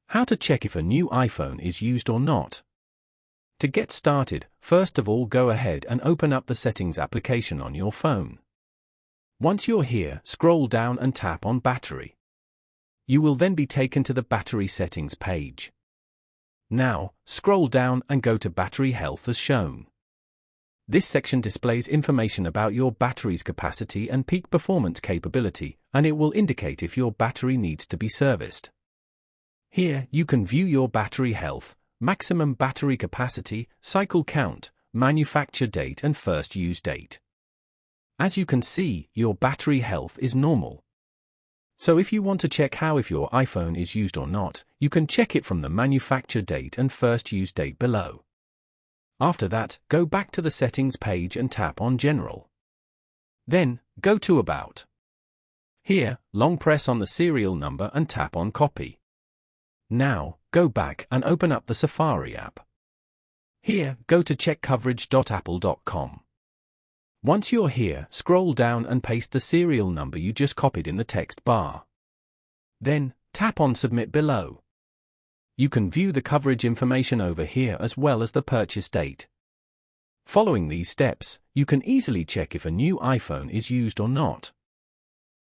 How to check if a new iPhone is used or not. To get started, first of all go ahead and open up the Settings application on your phone. Once you're here, scroll down and tap on Battery. You will then be taken to the Battery Settings page. Now, scroll down and go to Battery Health as shown. This section displays information about your battery's capacity and peak performance capability, and it will indicate if your battery needs to be serviced. Here, you can view your battery health, maximum battery capacity, cycle count, manufacture date and first use date. As you can see, your battery health is normal. So if you want to check if your iPhone is used or not, you can check it from the manufacture date and first use date below. After that, go back to the Settings page and tap on General. Then, go to About. Here, long press on the serial number and tap on Copy. Now, go back and open up the Safari app. Here, go to checkcoverage.apple.com. Once you're here, scroll down and paste the serial number you just copied in the text bar. Then, tap on Submit below. You can view the coverage information over here as well as the purchase date. Following these steps, you can easily check if a new iPhone is used or not.